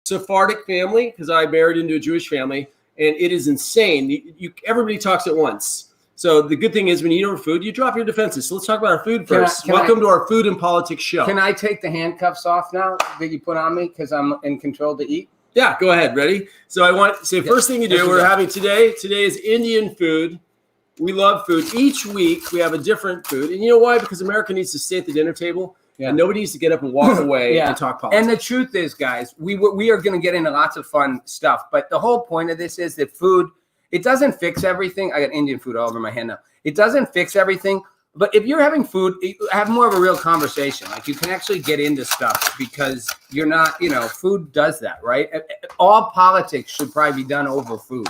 Sephardic family because I married into a Jewish family, and it is insane. Everybody talks at once. So the good thing is when you eat our food, you drop your defenses. So let's talk about our food first. Welcome to our food and politics show. Can I take the handcuffs off now that you put on me because I'm in control to eat? Yeah, go ahead. Ready? So I want to say first thing you do, we're having today is Indian food. We love food. Each week we have a different food. And you know why? Because America needs to stay at the dinner table. Yeah. And nobody needs to get up and walk away and talk politics. And the truth is, guys, we are going to get into lots of fun stuff. But the whole point of this is that food, it doesn't fix everything. I got Indian food all over my hand now. It doesn't fix everything. But if you're having food, you have more of a real conversation. Like you can actually get into stuff because you're not, food does that, right? All politics should probably be done over food.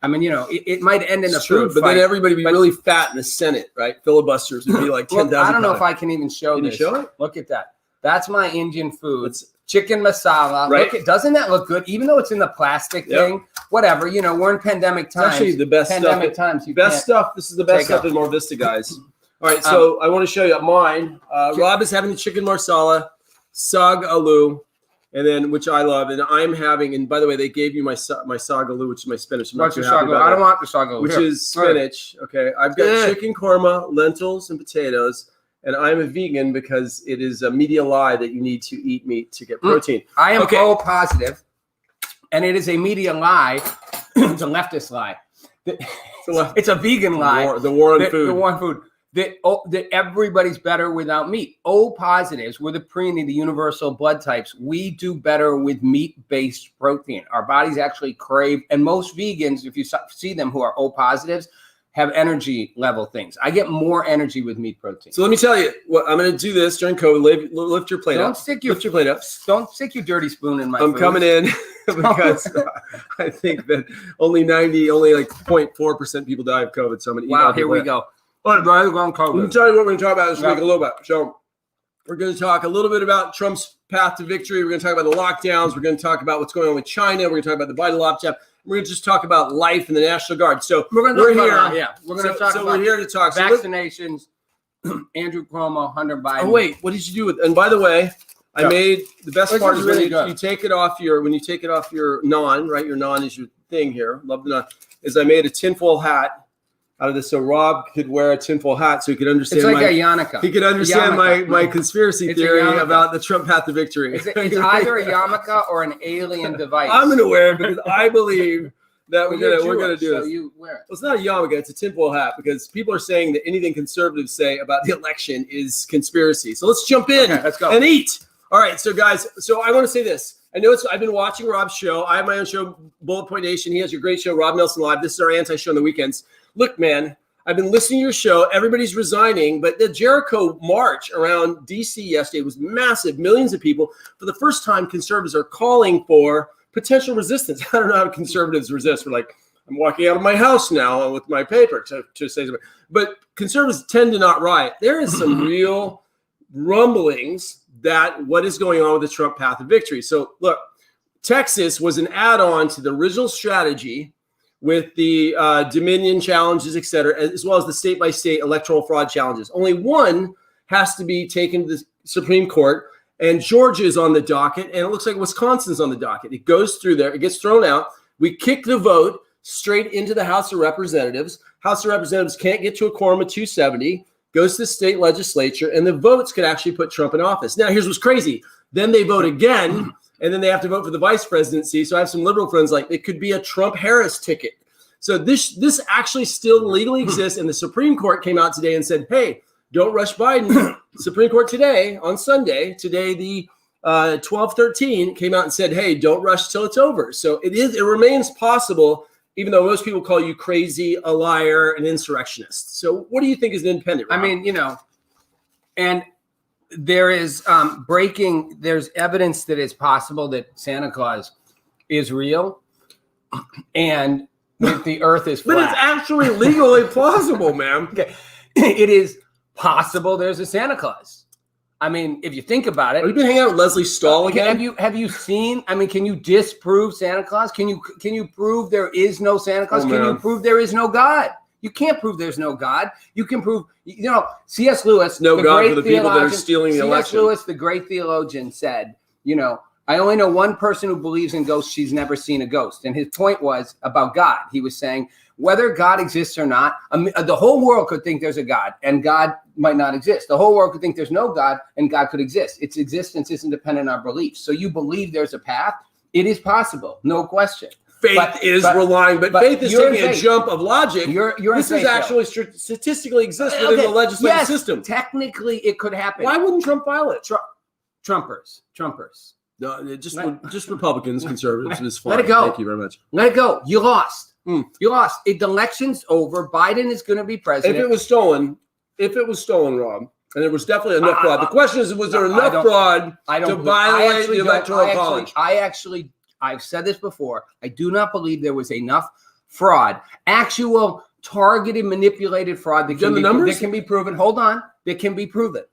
I mean, it might end in a food but fight, then everybody would be really fat in the Senate, right? Filibusters would be like 10,000. I don't know if I can even show this. Show it? Look at that. That's my Indian food. It's chicken masala. Right. Doesn't that look good? Even though it's in the plastic thing, whatever. We're in pandemic times. It's actually the best pandemic stuff. Times. This is the best stuff in Mar Vista, guys. All right, so I want to show you mine. Rob is having the chicken marsala, sag aloo, and then which I love, and I'm having. And by the way, they gave you my sag aloo, which is my spinach. What's your sag aloo? I don't want the sag aloo. Which is spinach. Okay, I've got chicken korma, lentils, and potatoes, and I'm a vegan because it is a media lie that you need to eat meat to get protein. I am O positive, and it is a media lie. It's a leftist lie. It's a vegan lie. The war on food. The war on food. That everybody's better without meat. O positives, we're the preemie, the universal blood types. We do better with meat-based protein. Our bodies actually crave, and most vegans, if you see them who are O positives, have energy level things. I get more energy with meat protein. So let me tell you, I'm going to do this during COVID. Lift your plate up. Lift your plate up. Don't stick your dirty spoon in my food. I'm coming in because I think that only like 0.4% people die of COVID. So I'm going to eat. Wow, here we go. Let me tell you what we're going to talk about this week a little bit. So we're going to talk a little bit about Trump's path to victory. We're going to talk about the lockdowns. We're going to talk about what's going on with China. We're going to talk about the Biden laptop. We're going to just talk about life in the National Guard. So we're here to talk vaccinations. Andrew Cuomo, Hunter Biden. Oh wait, what did you do with? And by the way, I made the best part is when you take it off your naan, right? Your naan is your thing here. Love the naan. Is I made a tinfoil hat out of this, so Rob could wear a tinfoil hat, so he could understand. It's like a yarmulke. He could understand my conspiracy theory about the Trump path to victory. It's either a yarmulke or an alien device. I'm going to wear it because I believe that we're going to do so this. You wear it. Well, it's not a yarmulke; it's a tinfoil hat because people are saying that anything conservatives say about the election is conspiracy. So let's jump in. Okay, let's go and eat. All right, so guys, I want to say this. I know I've been watching Rob's show. I have my own show, Bullet Point Nation. He has your great show, Rob Nelson Live. This is our anti-show on the weekends. Look, man, I've been listening to your show. Everybody's resigning, but the Jericho March around D.C. yesterday was massive. Millions of people. For the first time, conservatives are calling for potential resistance. I don't know how conservatives resist. We're like, I'm walking out of my house now with my paper to say something. But conservatives tend to not riot. There is some real rumblings that what is going on with the Trump path of victory. So look, Texas was an add-on to the original strategy with the Dominion challenges, et cetera, as well as the state-by-state electoral fraud challenges. Only one has to be taken to the Supreme Court, and Georgia is on the docket, and it looks like Wisconsin's on the docket. It goes through there. It gets thrown out. We kick the vote straight into the House of Representatives. House of Representatives can't get to a quorum of 270, goes to the state legislature, and the votes could actually put Trump in office. Now, here's what's crazy. Then they vote again, and then they have to vote for the vice presidency. So I have some liberal friends like it could be a Trump-Harris ticket. So this actually still legally exists, and the Supreme Court came out today and said, hey, don't rush Biden. Supreme Court today, on Sunday, the 12/13 came out and said, hey, don't rush till it's over. So it remains possible, even though most people call you crazy, a liar, an insurrectionist. So what do you think is an independent, Rob? I mean, and there is there's evidence that it's possible that Santa Claus is real and that the earth is flat. But it's actually legally plausible, man. Okay. It is possible there's a Santa Claus. I mean, if you think about it. Have you been hanging out with Leslie Stahl again? Have you seen? I mean, can you disprove Santa Claus? Can you prove there is no Santa Claus? Can you prove there is no God? You can't prove there's no God. You can prove, C.S. Lewis, no God for the people that are stealing the election. C.S. Lewis, the great theologian, said, I only know one person who believes in ghosts. She's never seen a ghost. And his point was about God. He was saying whether God exists or not, the whole world could think there's a God and God might not exist. The whole world could think there's no God and God could exist. Its existence isn't dependent on our beliefs. So you believe there's a path. It is possible. No question. Faith is relying, but faith is taking a jump of logic. This is actually statistically exists within the legislative system. Technically, it could happen. Why wouldn't Trump file it? Trumpers. No, just Republicans, conservatives is fine. Let it go. Thank you very much. Let it go. You lost. You lost. The election's over. Biden is going to be president. If it was stolen, Rob, and there was definitely enough fraud. The question is, was there enough fraud to violate the Electoral College? I've said this before. I do not believe there was enough fraud, actual targeted, manipulated fraud that can be proven. Hold on. That can be proven.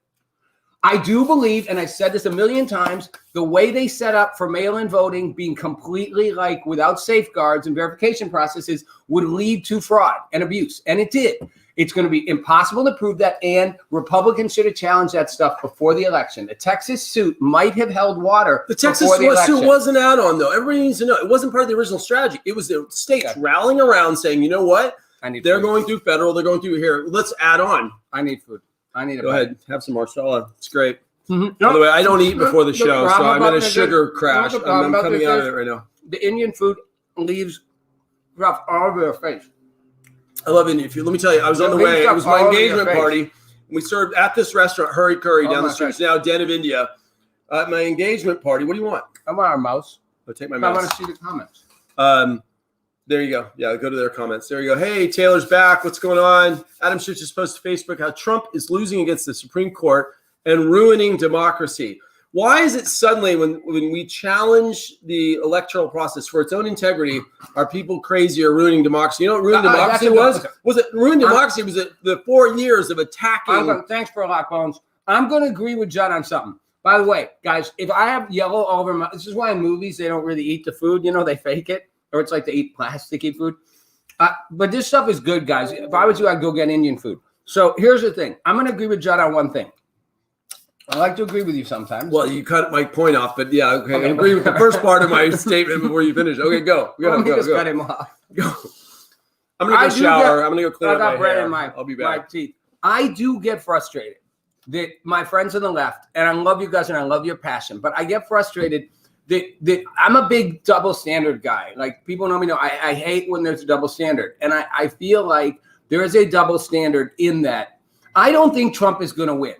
I do believe, and I've said this a million times, the way they set up for mail-in voting being completely without safeguards and verification processes would lead to fraud and abuse. And it did. It's going to be impossible to prove that, and Republicans should have challenged that stuff before the election. The Texas suit might have held water. The Texas suit wasn't add-on, though. Everybody needs to know it wasn't part of the original strategy. It was the states rallying around saying, you know what? They're going through federal. They're going through here. Let's add on. I need food. I need a Go ahead. Have some Marsala. It's great. Mm-hmm. By the way, I don't eat before the show, so I'm in a sugar crash. I'm coming out of it right now. The Indian food leaves rough all over your face. I love Indian food. Let me tell you, I was on the way. It was my engagement party. We served at this restaurant, Hurry Curry, down the street. It's now Den of India. At my engagement party, what do you want? I want our mouse. I'll take my mouse. I want to see the comments. There you go. Yeah, go to their comments. There you go. Hey, Taylor's back. What's going on? Adam Schiff just posted to Facebook how Trump is losing against the Supreme Court and ruining democracy. Why is it suddenly when we challenge the electoral process for its own integrity, are people crazy or ruining democracy? You know what ruining democracy was? Was it ruining democracy? Was it the 4 years of attacking? Thanks for a lot, Bones. I'm going to agree with Judd on something. By the way, guys, if I have yellow all over my, this is why in movies they don't really eat the food. You know, they fake it, or it's like they eat plasticky food. But this stuff is good, guys. If I was you, I'd go get Indian food. So here's the thing. I'm going to agree with Judd on one thing. I like to agree with you sometimes. Well, you cut my point off, but yeah, okay. I agree with the first part of my statement before you finish. Okay, go. Cut him off. Go. I'm going to go shower. I'm going to go clean up my hair. I got bread in I'll be back. My teeth. I do get frustrated that my friends on the left, and I love you guys and I love your passion, but I get frustrated that I'm a big double standard guy. Like people know me know I hate when there's a double standard. And I feel like there is a double standard in that. I don't think Trump is going to win.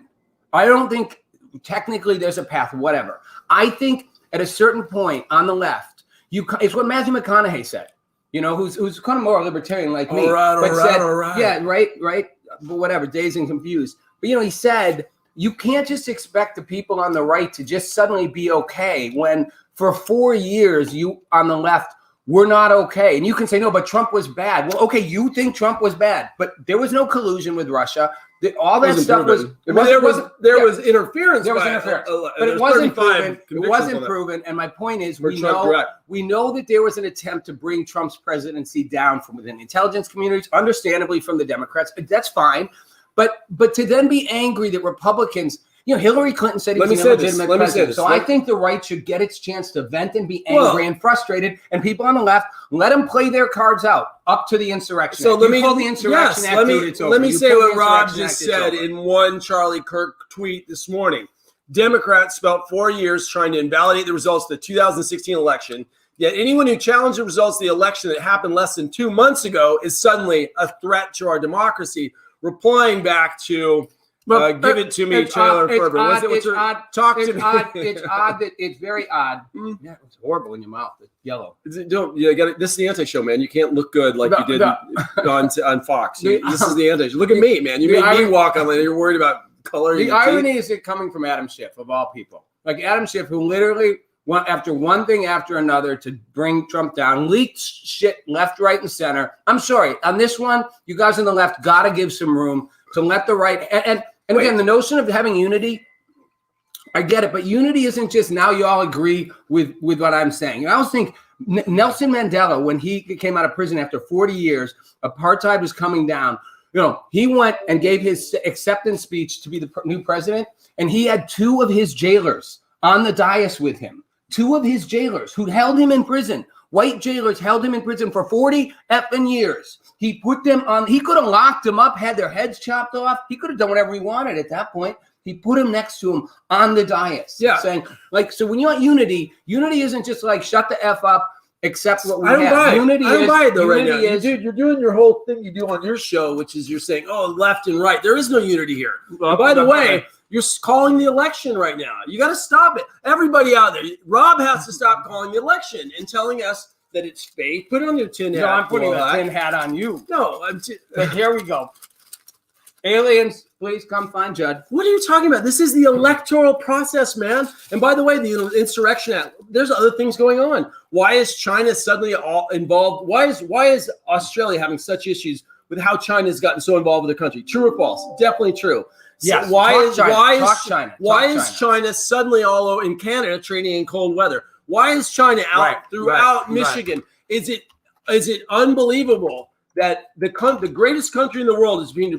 I don't think technically there's a path, whatever. I think at a certain point on the left, it's what Matthew McConaughey said, you know, who's kind of more libertarian like me. All right. Yeah, right. But whatever, dazed and confused. But, you know, he said, you can't just expect the people on the right to just suddenly be okay when for 4 years you on the left were not okay. And you can say, no, but Trump was bad. Well, okay, you think Trump was bad, but there was no collusion with Russia. All that stuff was there was interference. There was interference, but it wasn't proven. It wasn't proven. And my point is, we know that there was an attempt to bring Trump's presidency down from within the intelligence communities, understandably from the Democrats. That's fine, but to then be angry that Republicans, you know, Hillary Clinton said he was an illegitimate president. So I think the right should get its chance to vent and be angry and frustrated, and people on the left, let them play their cards out up to the insurrection. So let me say what Rob just said in one Charlie Kirk tweet this morning. Democrats spent 4 years trying to invalidate the results of the 2016 election. Yet anyone who challenged the results of the election that happened less than 2 months ago is suddenly a threat to our democracy. Replying back to give it to me, Taylor Ferber. It's odd. Talk to me. It's odd that it's very odd. Yeah, it's horrible in your mouth. It's yellow. This is the anti-show, man. You can't look good like you did on Fox. This is the anti-show. Look at me, man. You made me walk on. You're worried about color. The irony is it coming from Adam Schiff of all people, like Adam Schiff, who literally went after one thing after another to bring Trump down, leaked shit left, right, and center. I'm sorry on this one. You guys on the left got to give some room to let the right and again, the notion of having unity, I get it, but unity isn't just now you all agree with what I'm saying. I also think Nelson Mandela, when he came out of prison after 40 years, apartheid was coming down. You know, he went and gave his acceptance speech to be the new president, and he had 2 of his jailers on the dais with him 2 of his jailers who held him in prison, white jailers held him in prison for 40 effing years. He put them on, he could have locked them up, had their heads chopped off. He could have done whatever he wanted at that point. He put him next to him on the dais. Yeah. Saying, like, so when you want unity isn't just like shut the F up, accept what we have. I don't buy it though right now. Dude, you're doing your whole thing you do on your show, which is you're saying, oh, left and right. There is no unity here. Well, by the way, you're calling the election right now. You got to stop it. Everybody out there, Rob has to stop calling the election and telling us that it's fake. Put on your tin hat. No, I'm putting a tin hat on you. No, but here we go. Aliens, please come find Judd. What are you talking about? This is the electoral process, man. And by the way, the Insurrection Act, there's other things going on. Why is China suddenly all involved? Why is Australia having such issues with how China's gotten so involved with the country? True or false? Definitely true. Yes. So why is China China suddenly all over in Canada training in cold weather? Why is China out throughout Michigan? Is it unbelievable that the greatest country in the world is being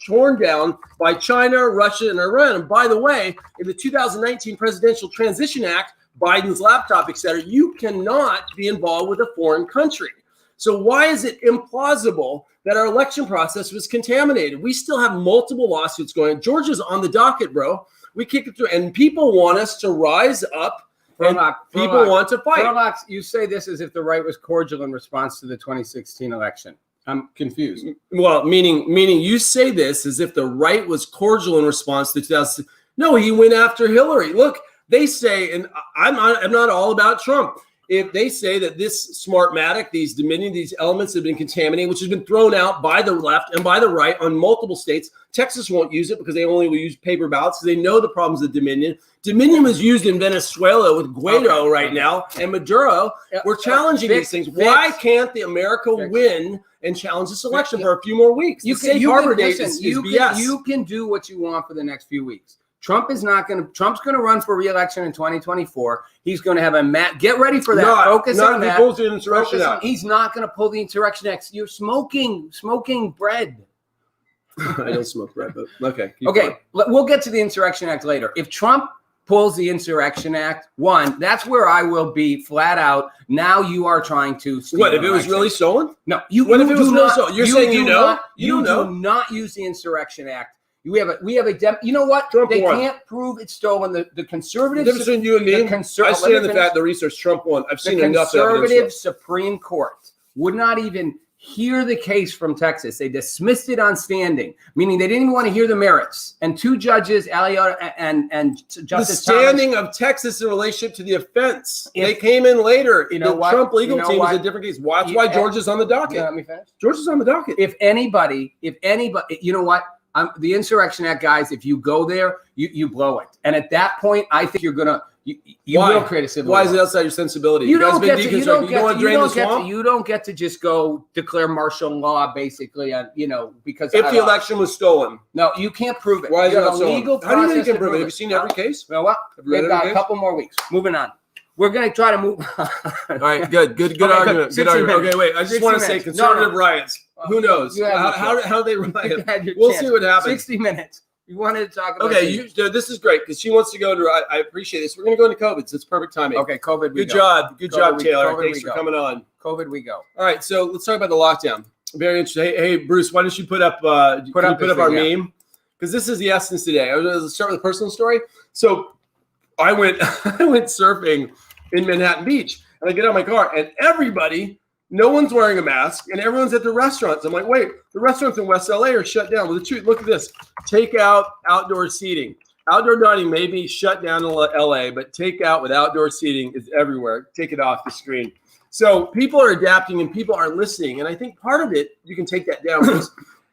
torn down by China, Russia, and Iran? And by the way, in the 2019 Presidential Transition Act, Biden's laptop, etc., you cannot be involved with a foreign country. So why is it implausible that our election process was contaminated? We still have multiple lawsuits going on. Georgia's on the docket, bro. We kick it through, and people want us to rise up. People want to fight. Furlock, you say this as if the right was cordial in response to the 2016 election. I'm confused. Well, meaning you say this as if the right was cordial in response to 2000. No, he went after Hillary. Look, they say, and I'm not all about Trump. If they say that this Smartmatic, these Dominion, these elements have been contaminated, which has been thrown out by the left and by the right on multiple states. Texas won't use it because they only will use paper ballots because they know the problems of Dominion. Dominion was used in Venezuela with Guaido right now and Maduro. We're challenging these things. Why can't the America win and challenge this election for a few more weeks? The safe harbor date is BS. You can do what you want for the next few weeks. Trump's going to run for re-election in 2024. He's going to have get ready for that. Focus on that. He's not going to pull the Insurrection Act. You're smoking bread. I don't smoke bread, but okay. Okay, we'll get to the Insurrection Act later. If Trump pulls the Insurrection Act, that's where I will be flat out. Now you are trying to steal what if it was really stolen? No, what if it was really stolen? You're saying you know? You do not use the Insurrection Act. We have you know what? Trump they won. Can't prove it's stolen. The conservative. The difference between you and me. I stand the fact the research Trump won. I've seen enough. The conservative Supreme Court would not even hear the case from Texas. They dismissed it on standing, meaning they didn't even want to hear the merits. And 2 judges, Aliotta and Justice the standing of Texas in relationship to the offense. They came in later. You know what? Trump legal team is a different case. That's why Georgia's on the docket. Let me finish. Georgia's on the docket. If anybody, you know what? The Insurrection Act, guys, if you go there, you blow it. And at that point, I think you're going to will create a civil war. Why is it outside your sensibility? You don't get to just go declare martial law, basically, because if the election was stolen. No, you can't prove it. Why is it not stolen? How do you think you can prove it? Have you seen every case? Well, we've got a couple more weeks. Moving on. We're going to try to move on. All right, good argument. Good argument. Okay, wait. I just want to say conservative riots. Who knows? How they riot? We'll see what happens. 60 minutes. You wanted to talk about this is great because she wants to go to. I appreciate this. We're going to go into COVID, so it's perfect timing. Okay, COVID. Good job, Taylor. Thanks for coming on. COVID, we go. All right, so let's talk about the lockdown. Very interesting. Hey, Bruce, why don't you put up our meme? Because this is the essence today. Let's start with a personal story. So I went surfing in Manhattan Beach, and I get out of my car, and no one's wearing a mask, and everyone's at the restaurants. I'm like, wait, the restaurants in West LA are shut down. Well, the truth, look at this. Takeout, outdoor seating. Outdoor dining may be shut down in LA, but takeout with outdoor seating is everywhere. Take it off the screen. So people are adapting and people are listening. And I think part of it, you can take that down.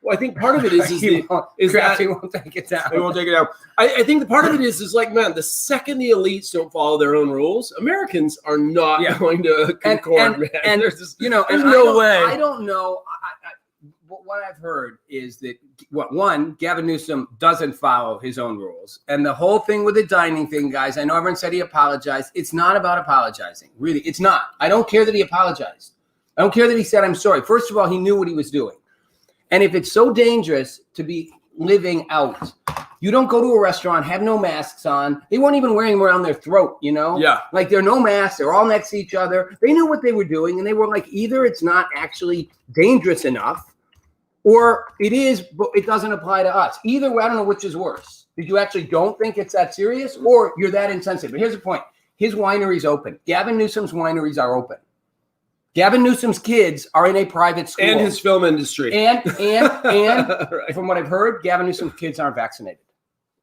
I think part of it is he won't take it down. He won't take it down. I think the part of it is like, man, the second the elites don't follow their own rules, Americans are not going to concord, man. And there's no way. I don't know. What I've heard is that Gavin Newsom doesn't follow his own rules. And the whole thing with the dining thing, guys, I know everyone said he apologized. It's not about apologizing. Really, it's not. I don't care that he apologized. I don't care that he said, I'm sorry. First of all, he knew what he was doing. And if it's so dangerous to be living out. You don't go to a restaurant, have no masks on. They weren't even wearing them around their throat, you know? Yeah. Like there are no masks. They're all next to each other. They knew what they were doing. And they were like, either it's not actually dangerous enough or it is, but it doesn't apply to us. Either way, I don't know which is worse. Did you actually don't think it's that serious or you're that insensitive? But here's the point. His winery's open. Gavin Newsom's wineries are open. Gavin Newsom's kids are in a private school. And his film industry. And Right. from what I've heard, Gavin Newsom's kids aren't vaccinated.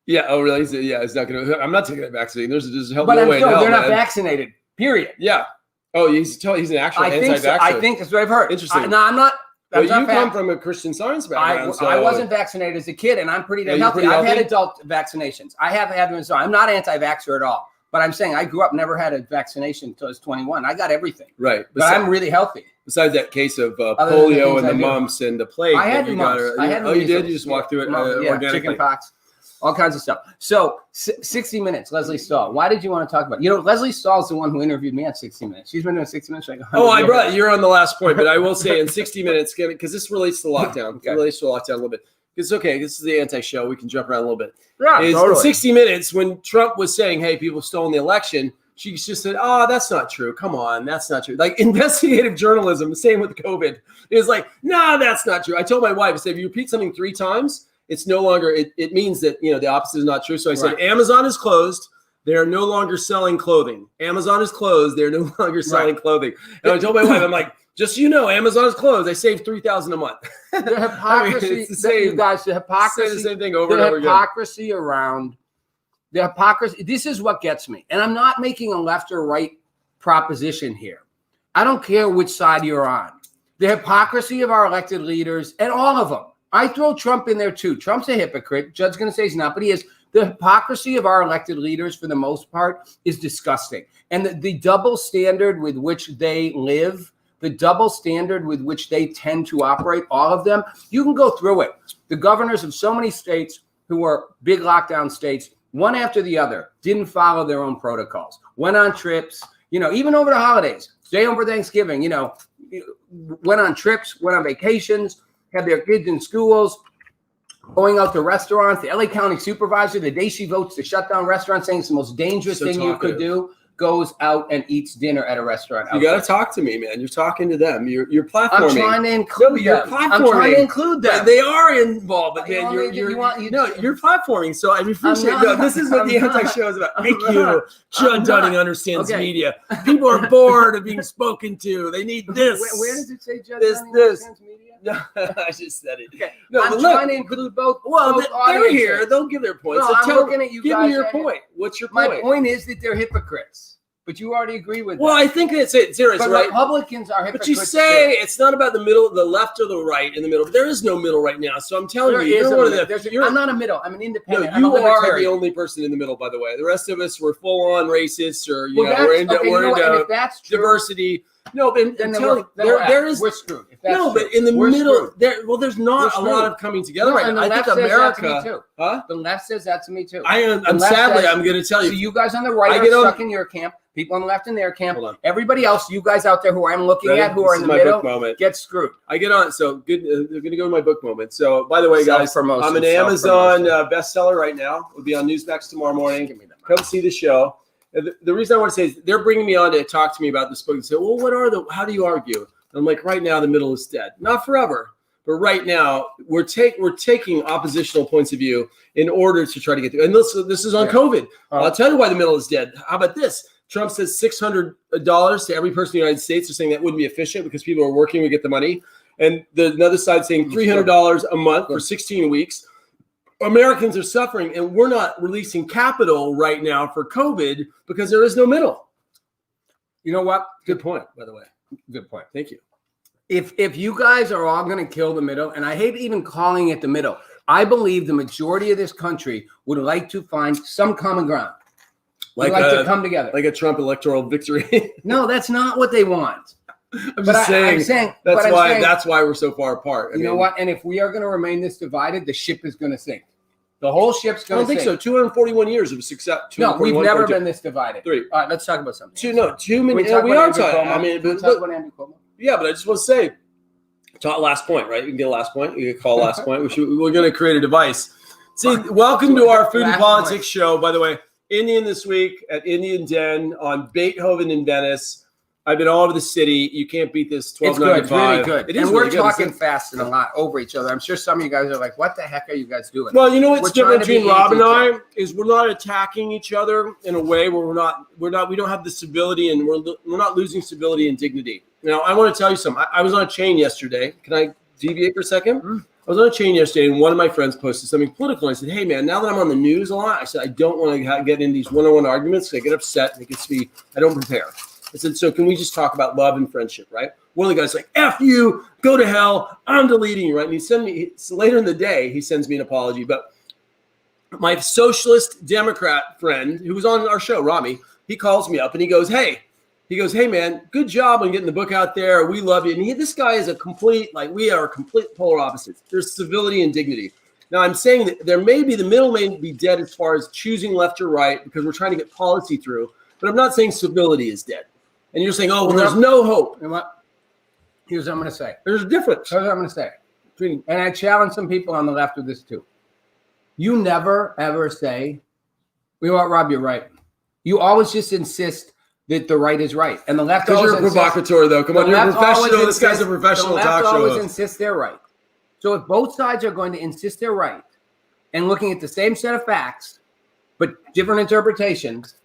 Yeah. Oh, really? It's not going to. I'm not taking that vaccine. There's help. But no way in hell, they're not man. vaccinated. Period. Yeah. Oh, he's an actual anti-vaxxer. I think that's what I've heard. Interesting. No, I'm not. Well, you come from a Christian Science background. I wasn't vaccinated as a kid, and I'm pretty damn healthy. I've had adult vaccinations. I have had them, so I'm not anti-vaxxer at all. But I'm saying I grew up, never had a vaccination until I was 21. I got everything. Right. But I'm really healthy. Besides that case of polio and the mumps and the plague. I had the mumps. You did? You just walked through it organically? Chicken pox, all kinds of stuff. So 60 Minutes, Leslie Stahl. Why did you want to talk about it? You know, Leslie Stahl is the one who interviewed me on 60 Minutes. She's been doing 60 Minutes like 100 I years. brought you're on the last point, but I will say in 60 Minutes, because this relates to lockdown. Okay. It relates to lockdown a little bit. It's okay. This is the anti-show. We can jump around a little bit. Yeah, totally. In 60 Minutes, when Trump was saying, hey, people stolen the election, she just said, oh, that's not true. Come on, that's not true. Like investigative journalism, the same with COVID. It was like, no, that's not true. I told my wife, I said, if you repeat something 3 times, it's no longer, it means that, the opposite is not true. So I said, Amazon is closed. They're no longer selling clothing. Amazon is closed. They're no longer selling clothing. And I told my wife, I'm like, just so you know, Amazon is closed. I saved $3,000 a month. The hypocrisy, it's the same, you guys, the hypocrisy, say the same thing over and over again. The hypocrisy, this is what gets me. And I'm not making a left or right proposition here. I don't care which side you're on. The hypocrisy of our elected leaders and all of them. I throw Trump in there too. Trump's a hypocrite. Judd's going to say he's not, but he is. The hypocrisy of our elected leaders, for the most part, is disgusting. And the double standard with which they live, the double standard with which they tend to operate, all of them, you can go through it. The governors of so many states who are big lockdown states, one after the other, didn't follow their own protocols, went on trips, even over the holidays, stay home for Thanksgiving, went on trips, went on vacations, had their kids in schools, going out to restaurants. The LA County supervisor, the day she votes to shut down restaurants, saying it's the most dangerous thing you could do, goes out and eats dinner at a restaurant. You got to talk to me, man. You're talking to them. You're platforming. I'm trying to include them. I'm trying to include them. They are involved, but man, you're platforming. So I appreciate it. This is what the anti-show is about. Thank you. Judd Dunning understands media. People are bored of being spoken to. They need this. Where does it say Judd Dunning understands media? No, I just said it. Okay. No, I'm trying to include both. Well, they're here. They'll give their points. No, I'm looking at you guys. Give me your point. What's your point? My point is that they're hypocrites. But you already agree with that. Well, I think that's it. Serious, but right? Republicans are hypocrites. But you say it's not about the middle, the left or the right in the middle. There is no middle right now. So I'm telling you, I'm not a middle. I'm an independent. No, you are the only person in the middle, by the way. The rest of us were full-on racists, or we're into diversity. No, but we're screwed. But in the middle, there's not a lot of coming together right now. I think America, the left says that to me too. I'm sadly, I'm going to tell you. So you guys on the right are stuck in your camp. People on the left in their camp. Everybody else, you guys out there who I'm looking at, who are in the middle, get screwed. I get on. So good. They're going to go to my book moment. So by the way, guys, I'm an Amazon bestseller right now. We'll be on Newsmax tomorrow morning. Come see the show. The reason I want to say is they're bringing me on to talk to me about this book and say, well, how do you argue? And I'm like, right now, the middle is dead. Not forever, but right now, we're taking oppositional points of view in order to try to get through. And this is on COVID. I'll tell you why the middle is dead. How about this? Trump says $600 to every person in the United States. They're saying that wouldn't be efficient because people are working, we get the money. And another side saying $300 a month for 16 weeks. Americans are suffering, and we're not releasing capital right now for COVID because there is no middle. You know what? Good point, by the way. Good point. Thank you. If you guys are all going to kill the middle, and I hate even calling it the middle, I believe the majority of this country would like to find some common ground. Like to come together. Like a Trump electoral victory. No, that's not what they want. I'm saying that's why we're so far apart. You know what? And if we are going to remain this divided, the ship is going to sink. The whole ship's going to sink. I don't think so. 241 years of success. No, we've never been this divided. 3. All right, let's talk about something. Too many. We are talking. I mean, talk about Andrew Cuomo. Yeah, but I just want to say, Last point, right? You can get a last point. You can call last point. We're going to create a device. See, welcome to our Food and Politics show. By the way, Indian this week at Indian Den on Beethoven in Venice. I've been all over the city. You can't beat this. $12.95. It's good. It's really good. It is. And we're really talking good. fast and a lot over each other. I'm sure some of you guys are like, "What the heck are you guys doing?" Well, you know what's different between Rob and I is we're not attacking each other in a way where we don't have the civility, and we're not losing civility and dignity. Now, I want to tell you something. I was on a chain yesterday. Can I deviate for a second? I was on a chain yesterday, and one of my friends posted something political. And I said, "Hey, man, now that I'm on the news a lot, I said I don't want to get in these one-on-one arguments. I get upset, and it gets me. I don't prepare." I said, "So can we just talk about love and friendship, right?" One of the guys like, "F you, go to hell. I'm deleting you," right? And he sent me later in the day. He sends me an apology, but my socialist Democrat friend who was on our show, Rami, he calls me up and he goes, "Hey, man, good job on getting the book out there. We love you." And this guy is we are complete polar opposites. There's civility and dignity. Now, I'm saying that the middle may be dead as far as choosing left or right because we're trying to get policy through, but I'm not saying civility is dead. And you're saying, "Oh, well, there's no hope." You know what? Here's what I'm going to say. There's a difference. Here's what I'm going to say. And I challenge some people on the left with this too. You never, ever say, "You know what, Rob, you're right." You always just insist that the right is right. And the left always you're a provocateur, though. Come on, you're a professional. This guy's a professional talk show. The left always insists they're right. So if both sides are going to insist they're right and looking at the same set of facts, but different interpretations,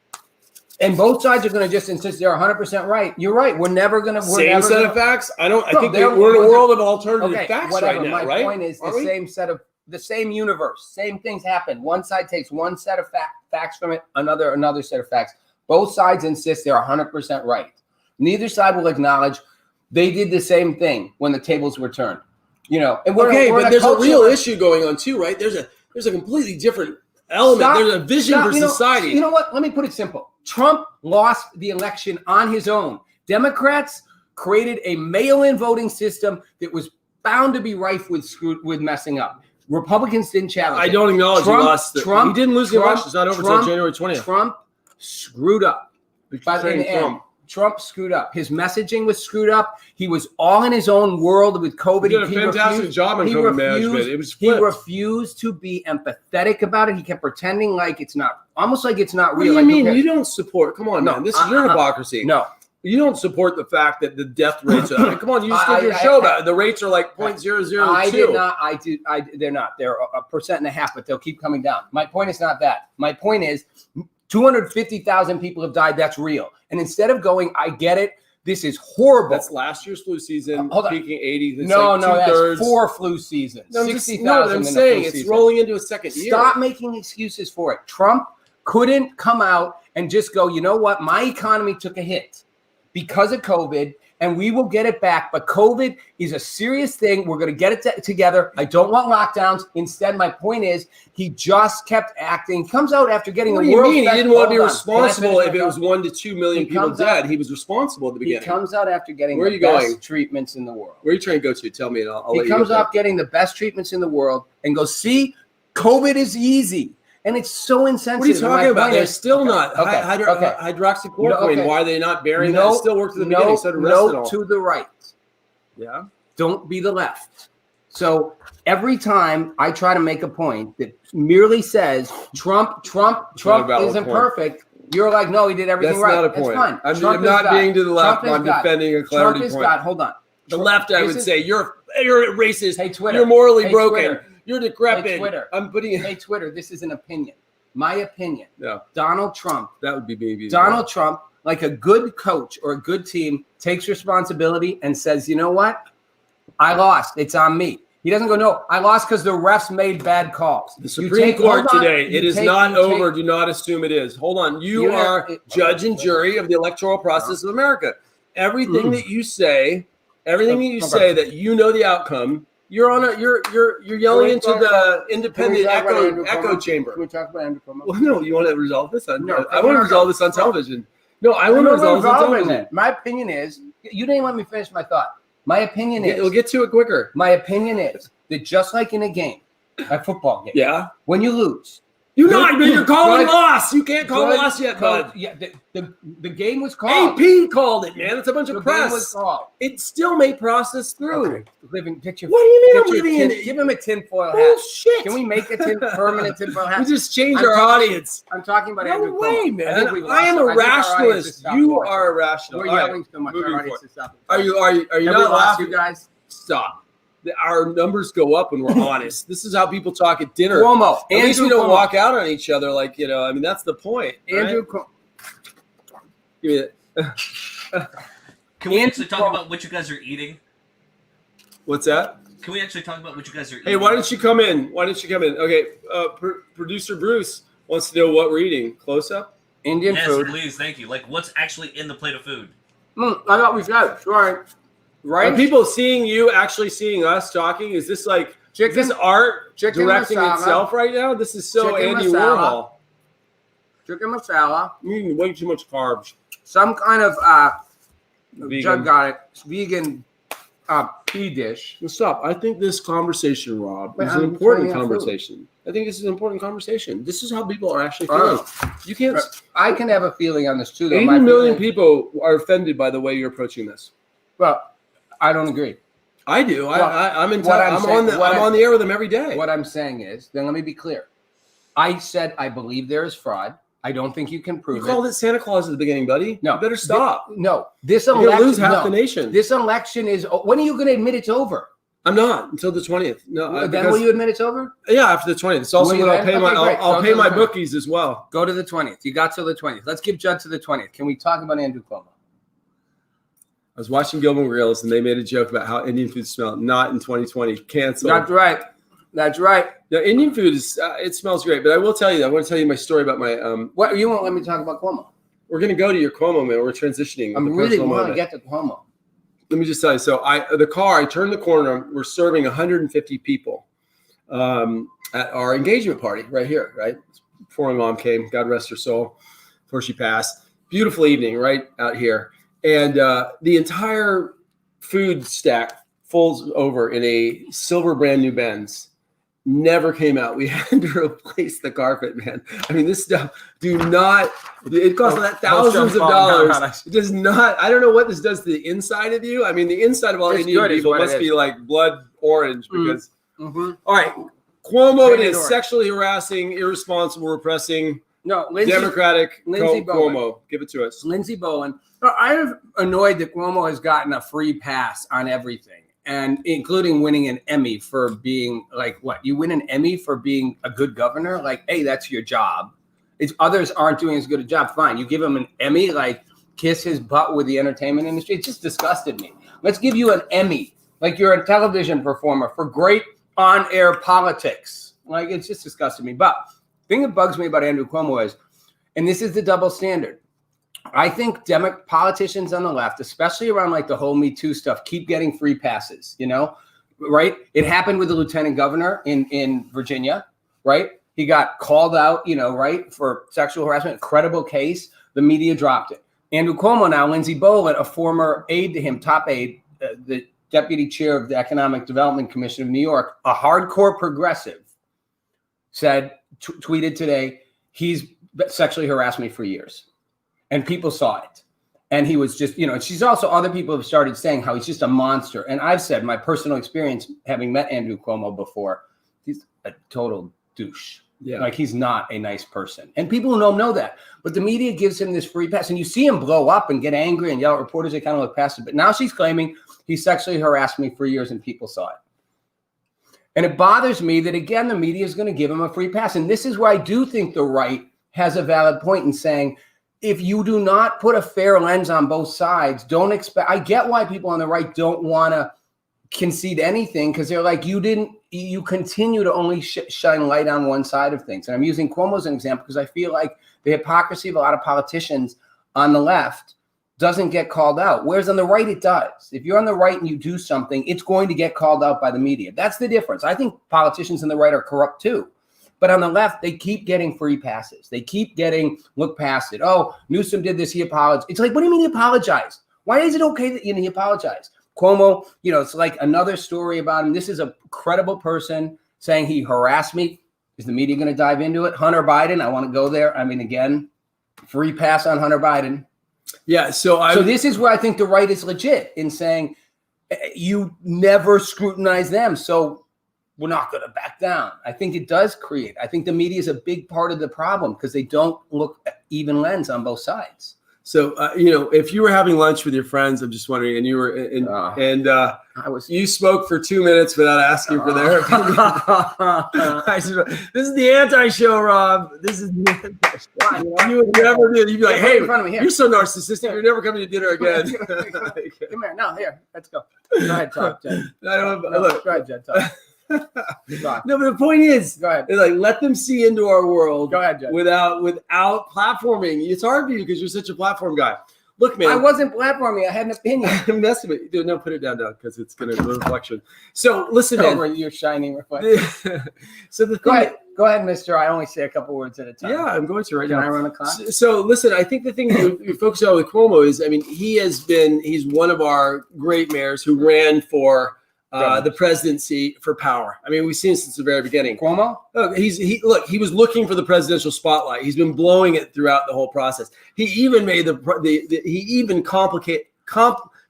and both sides are going to just insist they're 100% right. You're right. We're never going to same set of facts. I think we're in a world of alternative facts right now. My point is the same universe. Same things happen. One side takes one set of facts from it, another set of facts. Both sides insist they're 100% right. Neither side will acknowledge they did the same thing when the tables were turned. And but there's a real issue going on too, right? There's a completely different element. There's a vision for society. You know what? Let me put it simple. Trump lost the election on his own. Democrats created a mail-in voting system that was bound to be rife with messing up. Republicans didn't challenge it. I don't acknowledge he lost. He didn't lose the election. It's not over until January 20th. Trump screwed up. But in the end, Trump screwed up. His messaging was screwed up. He was all in his own world with COVID. He did a fantastic job in COVID management. It was flipped. He refused to be empathetic about it. He kept pretending like it's not, almost like it's not real. What do you mean? You don't support, come on, man. This is your hypocrisy. No. You don't support the fact that the death rates are, come on, you just did your show about it. The rates are like 0.002. I did not. They're not. They're 1.5%, but they'll keep coming down. My point is not that. My point is 250,000 people have died. That's real. And instead of going, I get it, this is horrible. That's last year's flu season, peaking 80. That's 4 flu seasons. 60,000. I'm saying it's rolling into a second year. Stop making excuses for it. Trump couldn't come out and just go, you know what? My economy took a hit because of COVID, and we will get it back. But COVID is a serious thing. We're going to get it together. I don't want lockdowns. Instead, my point is he just kept acting. Comes out after getting the world. He didn't want to be responsible if it was 1 to 2 million people dead. He was responsible at the beginning. He comes out after getting the best treatments in the world. Where are you trying to go to? Tell me, and I'll let you go. He comes out getting the best treatments in the world and goes, see, COVID is easy. And it's so insensitive. What are you talking about? They're still not. Hydroxychloroquine. Why are they not burying that? It still worked at the beginning. To the right. Yeah. Don't be the left. So every time I try to make a point that merely says Trump isn't perfect, you're like, no, he did everything right. That's not a point. It's I'm fine. not being to the left. I'm defending a clarity point. Hold on. The left, I would say, you're a racist. Hey, Twitter. You're morally broken. Twitter. You're decrepit. Hey, Twitter. Hey, Twitter. This is an opinion. My opinion. Yeah. Donald Trump. That would be maybe. Donald Trump, like a good coach or a good team, takes responsibility and says, you know what? I lost. It's on me. He doesn't go, no, I lost because the refs made bad calls. The Supreme Court today, it is not over. Do not assume it is. Hold on. You are judge and jury of the electoral process of America. Everything that you say, that you know the outcome, you're yelling into the independent echo chamber. Can we talk about Andrew Cuomo? Well, no, you want to resolve this on. No, I want to resolve this on television. No, I want to resolve this on television. My opinion is, you didn't let me finish my thought. My opinion is, we'll get to it quicker. My opinion is that just like in a game, a football game, yeah, when you lose, You're calling loss. You can't call loss yet, bud. Yeah, the game was called. AP called it, man. It's a bunch of press. Game was called. It still may process through. Okay. What do you mean I'm living in it? Give him a tinfoil hat. Bullshit. Can we make a permanent tinfoil hat? We just changed our audience. I'm talking about Andrew No way, Cuomo. man. I am a rationalist. You are irrational. We're yelling so much. Our audience is stopping. Are you not laughing? You guys? Stop. Our numbers go up when we're honest. This is how people talk at dinner. Cuomo. At least we don't walk out on each other like, I mean, that's the point. Andrew right? Cuomo. Give me that. Can we actually talk about what you guys are eating? What's that? Can we actually talk about what you guys are eating? Hey, why don't you come in? Okay, producer Bruce wants to know what we're eating. Close up? Indian food. Yes, please, thank you. Like, what's actually in the plate of food? I thought we said. Sorry. Right? Are people seeing you actually seeing us talking? Is this like this art directing masala. itself right now? This is so Chicken Andy masala. Warhol. Chicken masala. You're eating way too much carbs. Some kind of Vegan. Judd got it. Vegan pea dish. Stop. I think this conversation, Rob, is an I'm important trying out conversation. I think this is an important conversation. This is how people are actually feeling. You can't. I can have a feeling on this too. Though. 80 million people are offended by the way you're approaching this. Well, I don't agree. I do. Well, I'm on the air with them every day. What I'm saying is, then let me be clear. I said I believe there is fraud. I don't think you can prove it. You called it Santa Claus at the beginning, buddy. No. You better stop. This You're election. gonna lose half the nation. This election is. When are you going to admit it's over? I'm not until the 20th. No. Then will you admit it's over? Yeah, after the 20th. It's also when I'll pay I'll pay my bookies as well. Go to the 20th. You got till the 20th. Let's give Judd to the 20th. Can we talk about Andrew Cuomo? I was watching Gilmore Girls and they made a joke about how Indian food smelled. Not in 2020. Canceled. That's right. That's right. No, Indian food is it smells great, but I will tell you. I want to tell you my story about my. What you won't let me talk about Cuomo? We're going to go to your Cuomo, man. We're transitioning. I really want to get to Cuomo. Let me just tell you. So I turned the corner. We're serving 150 people at our engagement party right here, right? Before my mom came, God rest her soul, before she passed. Beautiful evening, right out here. And the entire food stack folds over in a silver brand new Benz. Never came out. We had to replace the carpet, man. I mean, this stuff it costs thousands of dollars. It does not, I don't know what this does to the inside of you. I mean, the inside of all Indian people must be like blood orange because, all right, Cuomo it is sexually harassing, irresponsible, repressing, Democratic Cuomo. Give it to us. Lindsey Bowen. I'm annoyed that Cuomo has gotten a free pass on everything. And including winning an Emmy for being you win an Emmy for being a good governor? Like, hey, that's your job. It's others aren't doing as good a job. Fine. You give him an Emmy, kiss his butt with the entertainment industry. It just disgusted me. Let's give you an Emmy. Like you're a television performer for great on-air politics. It's just disgusted me. But the thing that bugs me about Andrew Cuomo is, and this is the double standard, I think politicians on the left, especially around the whole Me Too stuff, keep getting free passes, right? It happened with the lieutenant governor in Virginia, right? He got called out, right, for sexual harassment, credible case. The media dropped it. Andrew Cuomo now, Lindsey Bowen, a former aide to him, top aide, the deputy chair of the Economic Development Commission of New York, a hardcore progressive, said, tweeted today, he's sexually harassed me for years. And people saw it. And he was just, she's also, other people have started saying how he's just a monster. And I've said my personal experience, having met Andrew Cuomo before, he's a total douche. Yeah. He's not a nice person. And people who know that. But the media gives him this free pass. And you see him blow up and get angry and yell at reporters. They kind of look past it. But now she's claiming he sexually harassed me for years and people saw it. And it bothers me that, again, the media is going to give him a free pass. And this is where I do think the right has a valid point in saying, if you do not put a fair lens on both sides, don't expect. I get why people on the right don't want to concede anything because they're like, you continue to only shine light on one side of things. And I'm using Cuomo as an example because I feel like the hypocrisy of a lot of politicians on the left doesn't get called out. Whereas on the right, it does. If you're on the right and you do something, it's going to get called out by the media. That's the difference. I think politicians on the right are corrupt too. But on the left, they keep getting free passes. They keep getting look past it. Oh, Newsom did this. He apologized. It's like, what do you mean he apologized? Why is it okay that he apologized? Cuomo, it's like another story about him. This is a credible person saying he harassed me. Is the media going to dive into it? Hunter Biden, I want to go there. I mean, again, free pass on Hunter Biden. Yeah. So this is where I think the right is legit in saying you never scrutinize them. So we're not going to back down. I think it does create. I think the media is a big part of the problem because they don't look at even lens on both sides. So, if you were having lunch with your friends, I'm just wondering, and you were, you spoke for 2 minutes without asking for their opinion. I said, this is the anti-show, Rob. This is the anti-show. You would never do it. You'd be like, hey, you're so narcissistic. You're never coming to dinner again. Come here. No, here. Let's go. Go ahead, talk, Jed. Look. Go ahead, Jed, talk. No, but the point is, go ahead. Like, let them see into our world. Go ahead, Jed. Without platforming. It's hard for you because you're such a platform guy. Look, man. I wasn't platforming. I had an opinion. I'm messing with you. No, put it down because it's going to be a reflection. So listen, man. Your shining reflection. So the thing. Go ahead, mister. I only say a couple words at a time. Yeah, I'm going to right now. Can I run a clock? So listen, I think the thing you focus on with Cuomo is, I mean, he's one of our great mayors who ran for the presidency for power. I mean, we've seen since the very beginning. Cuomo? Look, he was looking for the presidential spotlight. He's been blowing it throughout the whole process. He even made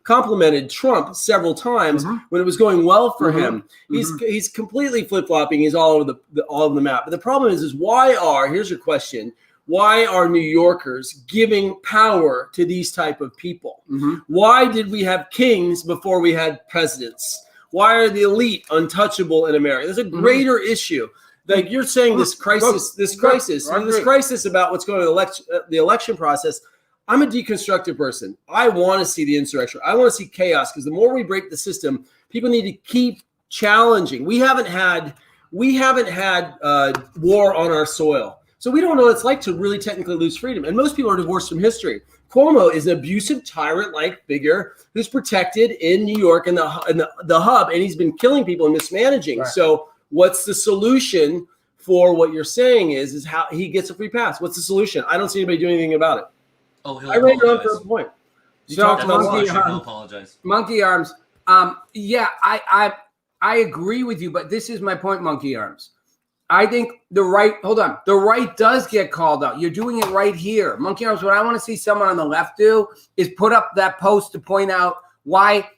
complimented Trump several times when it was going well for him. He's completely flip-flopping. He's all over the map. But the problem is here's your question. Why are New Yorkers giving power to these type of people? Why did we have kings before we had presidents? Why are the elite untouchable in America? There's a greater issue. Like you're saying, this crisis about what's going on in the election process. I'm a deconstructive person. I want to see the insurrection. I want to see chaos because the more we break the system, people need to keep challenging. We haven't had war on our soil, so we don't know what it's like to really technically lose freedom. And most people are divorced from history. Cuomo is an abusive tyrant-like figure who's protected in New York and the hub, and he's been killing people and mismanaging. Right. So what's the solution for what you're saying is how he gets a free pass? What's the solution? I don't see anybody doing anything about it. Oh, I ran on for a point. He'll apologize. Monkey arms. Yeah, I agree with you, but this is my point, monkey arms. I think the right does get called out. You're doing it right here. Monkey arms, what I want to see someone on the left do is put up that post to point out why.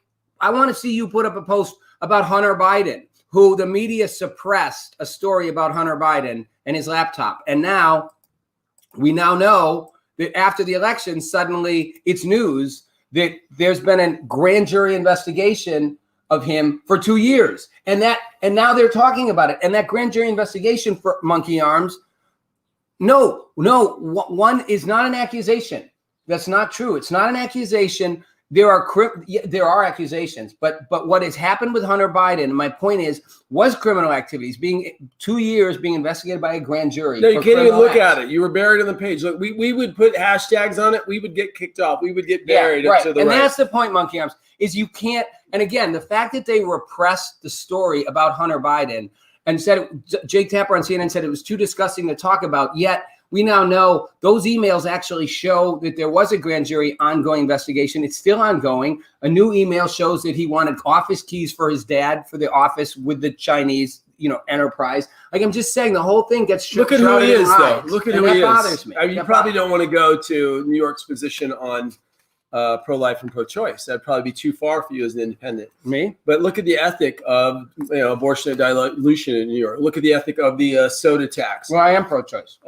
I want to see you put up a post about Hunter Biden, who the media suppressed a story about Hunter Biden and his laptop. And now we know that after the election, suddenly it's news that there's been a grand jury investigation of him for 2 years. And now they're talking about it. And that grand jury investigation for monkey arms, no, one is not an accusation. That's not true. It's not an accusation. There are accusations, but what has happened with Hunter Biden, my point is, was criminal activities being 2 years being investigated by a grand jury. No, you can't even look at it. You were buried on the page. Look, we would put hashtags on it. We would get kicked off. We would get buried up to the right. And that's the point, monkey arms, is you can't. And again, the fact that they repressed the story about Hunter Biden and said Jake Tapper on CNN said it was too disgusting to talk about, yet we now know those emails actually show that there was a grand jury ongoing investigation. It's still ongoing. A new email shows that he wanted office keys for his dad for the office with the Chinese, enterprise. Like I'm just saying, the whole thing gets look at who he is, though. Look at who he is. That bothers me. You probably don't want to go to New York's position on pro-life and pro-choice. That'd probably be too far for you as an independent. Me? But look at the ethic of abortion and dilution in New York. Look at the ethic of the soda tax. Well, I am pro-choice.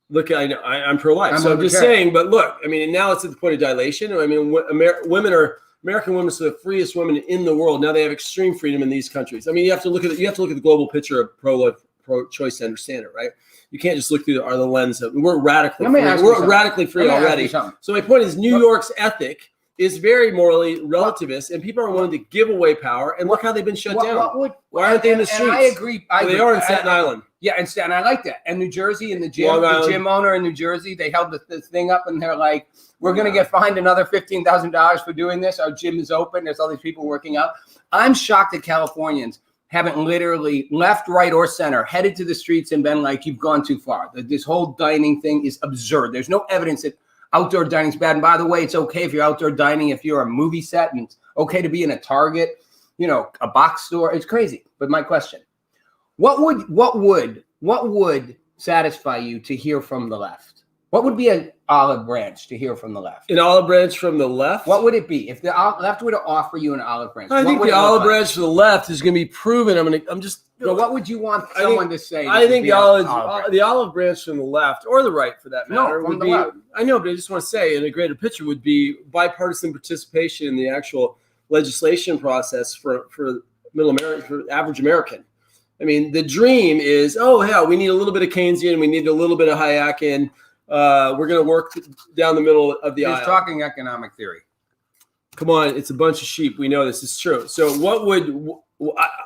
Look, I'm pro-life. So I'm just saying, but look, I mean, and now it's at the point of dilation. I mean, American women are the freest women in the world. Now they have extreme freedom in these countries. I mean, you have to look at the global picture of pro-life, pro-choice to understand it, right? You can't just look through the lens of we're radically free. We're radically free already. So my point is, New York's ethic is very morally relativist, and people are willing to give away power. And look how they've been shut down. Why aren't they in the streets? I agree. They are in Staten Island. Yeah, and I like that. And New Jersey, and the gym owner in New Jersey, they held this thing up, and they're like, "We're going to get fined another $15,000 for doing this. Our gym is open. There's all these people working out." I'm shocked that Californians haven't literally left, right, or center headed to the streets and been like, "You've gone too far. This whole dining thing is absurd. There's no evidence that outdoor dining is bad. And by the way, it's okay if you're outdoor dining if you're a movie set, and it's okay to be in a Target, a box store. It's crazy." But my question: What would what would satisfy you to hear from the left? What would be an olive branch to hear from the left? An olive branch from the left? What would it be if the left were to offer you an olive branch? I think the olive branch from the left is going to be proven. So what would you want someone to say? I think the olive branch from the left, or the right for that matter, would be. Left. I know, but I just want to say, in a greater picture, would be bipartisan participation in the actual legislation process for middle America, for average American. I mean, the dream is, we need a little bit of Keynesian, we need a little bit of Hayekian. We're going to work down the middle of the aisle. He's talking economic theory. Come on, it's a bunch of sheep. We know this is true. So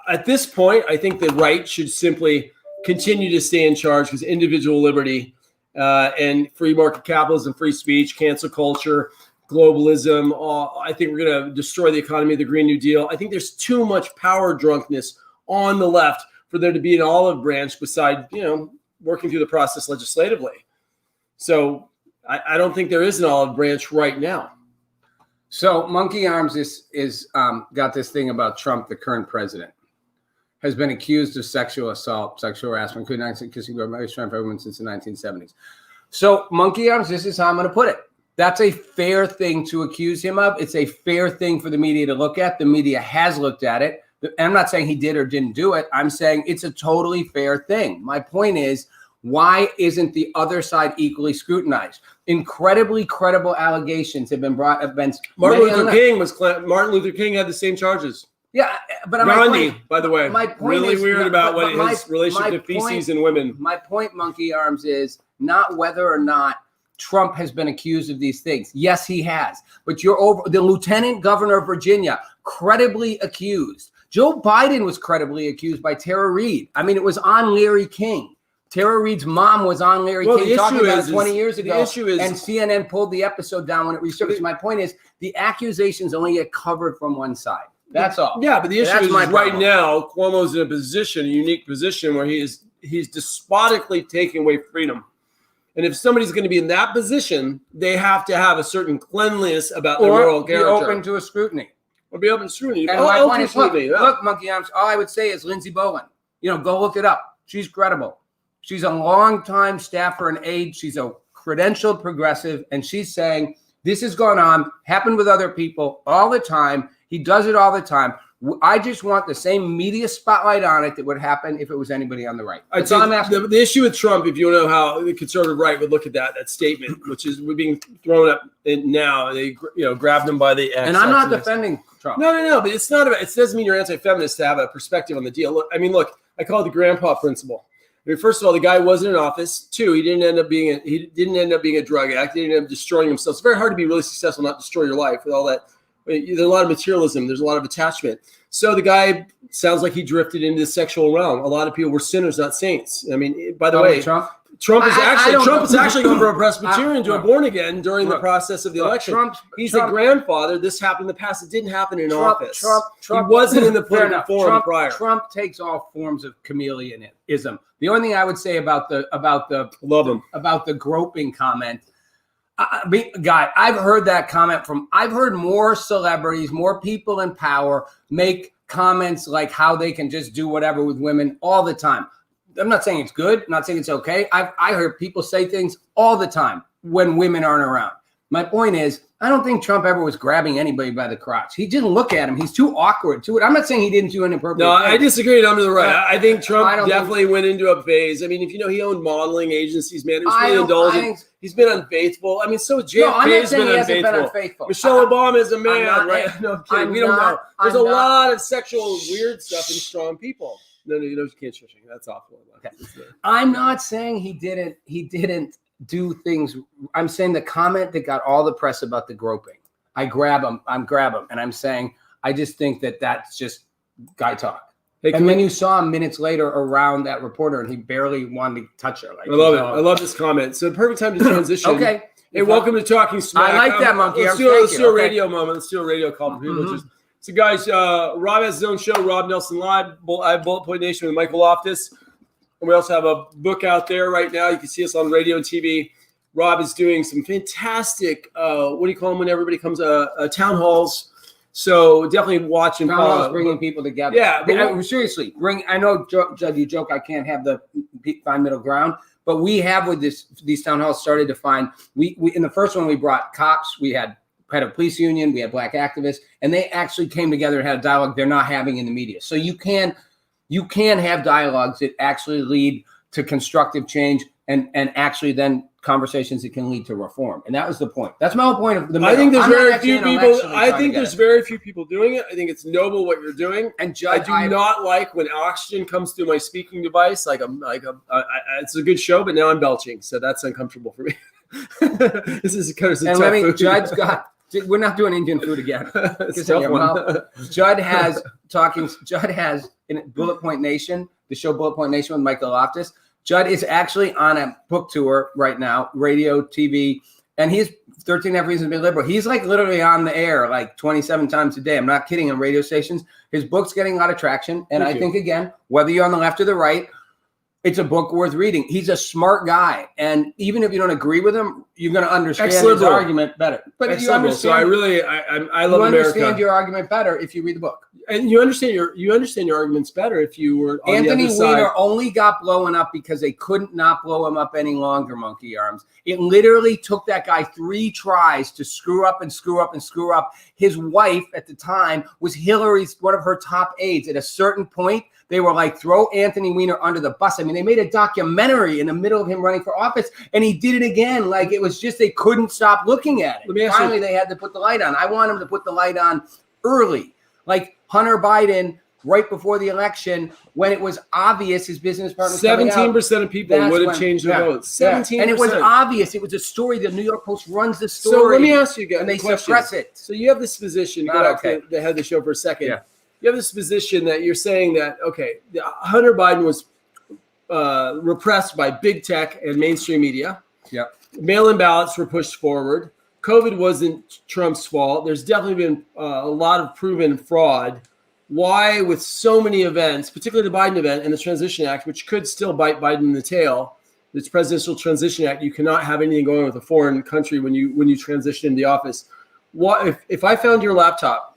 at this point, I think the right should simply continue to stay in charge because individual liberty and free market capitalism, free speech, cancel culture, globalism, I think we're going to destroy the economy of the Green New Deal. I think there's too much power drunkenness on the left for there to be an olive branch beside, working through the process legislatively. So I don't think there is an olive branch right now. So Monkey Arms is got this thing about Trump, the current president, has been accused of sexual assault, sexual harassment, kissing everyone since the 1970s. So Monkey Arms, this is how I'm going to put it. That's a fair thing to accuse him of. It's a fair thing for the media to look at. The media has looked at it. I'm not saying he did or didn't do it. I'm saying it's a totally fair thing. My point is, why isn't the other side equally scrutinized? Incredibly credible allegations have been brought. Martin Luther King had the same charges. Yeah, but Gandhi, by the way, my point really is, weird about his relationship to feces and women. My point, Monkey Arms, is not whether or not Trump has been accused of these things. Yes, he has. But the lieutenant governor of Virginia, credibly accused. Joe Biden was credibly accused by Tara Reid. I mean, it was on Larry King. Tara Reid's mom was on Larry King talking about it 20 years ago. The issue is, and CNN pulled the episode down when it resurfaced. My point is, the accusations only get covered from one side. That's all. Yeah, but the issue is right now, Cuomo's in a unique position where he's despotically taking away freedom. And if somebody's going to be in that position, they have to have a certain cleanliness about their moral character. Or be open to a scrutiny. Or be open to scrutiny. And my point is, look, Monkey Arms, all I would say is Lindsey Bowen. Go look it up. She's credible. She's a longtime staffer and aide. She's a credentialed progressive. And she's saying, this has gone on, happened with other people all the time. He does it all the time. I just want the same media spotlight on it that would happen if it was anybody on the right. That's all I'm asking. The issue with Trump, if you know how the conservative right would look at that statement, which is being thrown up now, they grabbed him by the X. And I'm not defending Trump. No, but it's not about. It doesn't mean you're anti-feminist to have a perspective on the deal. Look, I call it the grandpa principle. I mean, first of all, the guy wasn't in office. Two, he didn't end up being a drug addict. He didn't end up destroying himself. It's very hard to be really successful, not destroy your life with all that. There's a lot of materialism. There's a lot of attachment. So the guy sounds like he drifted into the sexual realm. A lot of people were sinners, not saints. I mean, by the way, Trump is actually going from a Presbyterian to a born again during the process of the election. He's a grandfather. This happened in the past. It didn't happen in office. He wasn't in the political forum prior. Trump takes all forms of chameleonism. The only thing I would say about the groping comment. I've heard that comment I've heard more celebrities, more people in power make comments like how they can just do whatever with women all the time. I'm not saying it's good. I'm not saying it's okay. I heard people say things all the time when women aren't around. My point is, I don't think Trump ever was grabbing anybody by the crotch. He didn't look at him. He's too awkward to it. I'm not saying he didn't do inappropriate things. I disagree. I'm to the right. I think Trump definitely went into a phase. I mean, if he owned modeling agencies, man, it was really indulgent. He's been unfaithful. I mean, so JFK's been unfaithful. Michelle Obama is a man, right? No, I'm kidding. We don't know. There's a lot of sexual weird stuff in strong people. No, you can't shush. That's awful. Okay. I'm not saying he didn't do things. I'm saying the comment that got all the press about the groping. I'm grab him, and I'm saying I just think that's just guy talk. Hey, and then you saw him minutes later around that reporter, and he barely wanted to touch her. I love it. I love this comment. So perfect time to transition. Okay. Hey, welcome to Talking Smack. I like that, Monkey. Let's do a radio moment. Let's do a radio call for people. So, guys, Rob has his own show, Rob Nelson Live. I have Bullet Point Nation with Michael Loftus. And we also have a book out there right now. You can see us on radio and TV. Rob is doing some fantastic, what do you call them when everybody comes, town halls. So definitely watch and Town hall is follow. bringing people together. Yeah, but seriously, I know, Judd, you joke I can't have the fine middle ground, but we have with these town halls started to find. We in the first one we brought cops, we had a police union, we had black activists, and they actually came together and had a dialogue they're not having in the media. So you can have dialogues that actually lead to constructive change and actually then conversations that can lead to reform. And that was the point. That's my whole point of the middle. I think there's I'm not very actually few people. intellectually I trying think to there's get very few people doing it. I think it's noble what you're doing. And I Judd, do not like when oxygen comes through my speaking device. It's a good show, but now I'm belching, so that's uncomfortable for me. This is kind of and tough food. Judd's got. We're not doing Indian food again. It's a tough one. Judd has in Bullet Point Nation, the show Bullet Point Nation with Michael Loftus. Judd is actually on a book tour right now, radio, TV, and he's 13 and a half Reasons to Be Liberal. He's like literally on the air like 27 times a day. I'm not kidding, on radio stations. His book's getting a lot of traction. And I think, again, whether you're on the left or the right, it's a book worth reading. He's a smart guy. And even if you don't agree with him, you're going to understand his argument better. But you understand. So I love America. You understand your argument better if you read the book. And you understand your arguments better if you were on Anthony the other side. Weiner only got blown up because they couldn't not blow him up any longer, monkey arms. It literally took that guy 3 tries to screw up and screw up and screw up. His wife at the time was Hillary's, one of her top aides. At a certain point, they were like, throw Anthony Weiner under the bus. I mean, they made a documentary in the middle of him running for office, and he did it again. Like, it was just, they couldn't stop looking at it. Finally, they had to put the light on. I want him to put the light on early. Like Hunter Biden, right before the election, when it was obvious his business partner 17% of people would have changed their votes. 17%. And it was obvious. It was a story. The New York Post runs the story. So let me ask you guys. And they suppress it. So you have this position. Go back to the head of the show for a second. Yeah. You have this position that you're saying that, okay, Hunter Biden was repressed by big tech and mainstream media. Yeah. Mail-in ballots were pushed forward. COVID wasn't Trump's fault. There's definitely been a lot of proven fraud. Why, with so many events, particularly the Biden event and the Transition Act, which could still bite Biden in the tail, this Presidential Transition Act, you cannot have anything going on with a foreign country when you transition into the office. What if I found your laptop?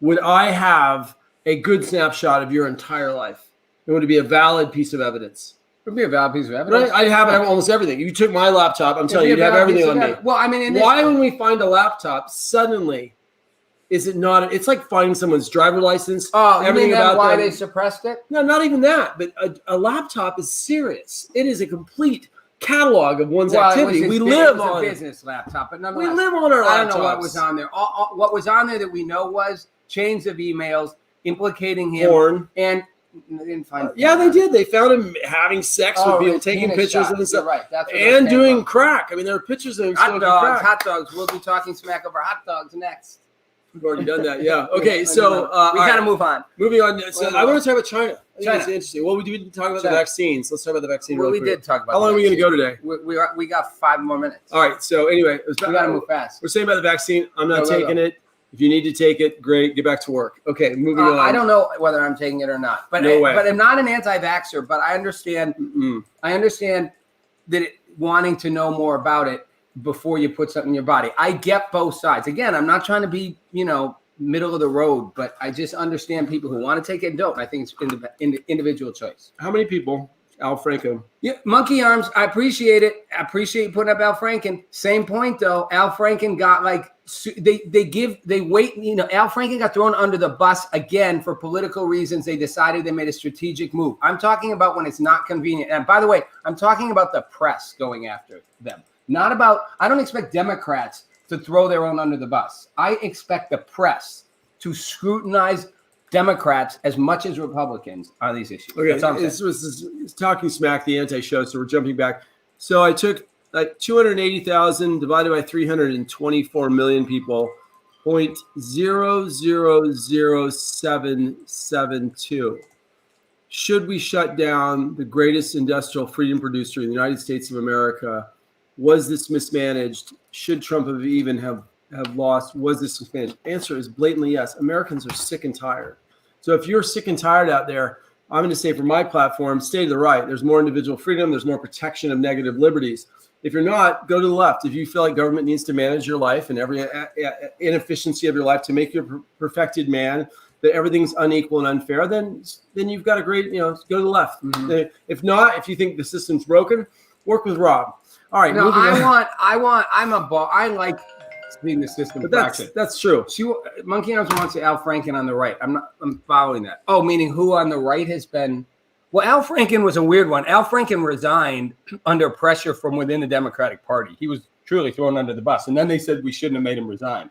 Would I have a good snapshot of your entire life? It would be a valid piece of evidence. It would be a valid piece of evidence. I'd have almost everything. If you took my laptop, I'm telling you, you'd have everything on me. Well, I mean, why, when we find a laptop, suddenly is it not? It's like finding someone's driver license. Oh, you mean that's why they suppressed it? No, not even that. But a laptop is serious. It is a complete catalog of one's activity. We live on a business laptop, but nonetheless, we live on our laptops. I don't know what was on there. What was on there that we know was chains of emails implicating him. Porn. And they didn't find. Yeah, they did. They found him having sex with people, taking pictures and stuff. Right. That's and doing crack. I mean, there are pictures of him smoking crack. Hot dogs. We'll be talking smack over hot dogs next. We've already done that. Yeah. Okay. So we got to move on. Moving on. So I want to talk about China. I think it's interesting. Well, we didn't talk about the vaccines. Let's talk about the vaccine. Well, we did talk about. How long are we going to go today? We got 5 more minutes. All right. So anyway, we got to move fast. We're saying about the vaccine. I'm not taking it. If you need to take it, great. Get back to work. Okay, moving on. I don't know whether I'm taking it or not, but but I'm not an anti-vaxxer. But I understand. I understand that wanting to know more about it before you put something in your body. I get both sides. Again, I'm not trying to be middle of the road, but I just understand people who want to take it and don't. I think it's individual choice. How many people? Al Franken. Yeah, monkey arms. I appreciate it. I appreciate you putting up Al Franken. Same point though. Al Franken got like they wait. Al Franken got thrown under the bus again for political reasons. They decided they made a strategic move. I'm talking about when it's not convenient. And by the way, I'm talking about the press going after them. Not about. I don't expect Democrats to throw their own under the bus. I expect the press to scrutinize Democrats as much as Republicans on these issues. Okay, this was Talking Smack, the anti-show, so we're jumping back. So I took 280,000 divided by 324 million people, 0.000772. Should we shut down the greatest industrial freedom producer in the United States of America? Was this mismanaged? Should Trump have even have lost? Was this mismanaged? Answer is blatantly yes. Americans are sick and tired. So if you're sick and tired out there, I'm going to say for my platform, stay to the right. There's more individual freedom. There's more protection of negative liberties. If you're not, go to the left. If you feel like government needs to manage your life and every inefficiency of your life to make you a perfected man, that everything's unequal and unfair, then you've got a great, go to the left. Mm-hmm. If not, if you think the system's broken, work with Rob. All right. No, I like seeing the system. But that's true. Monkey Arms wants Al Franken on the right. I'm following that. Oh, meaning who on the right has been. Well, Al Franken was a weird one. Al Franken resigned under pressure from within the Democratic Party. He was truly thrown under the bus. And then they said we shouldn't have made him resign.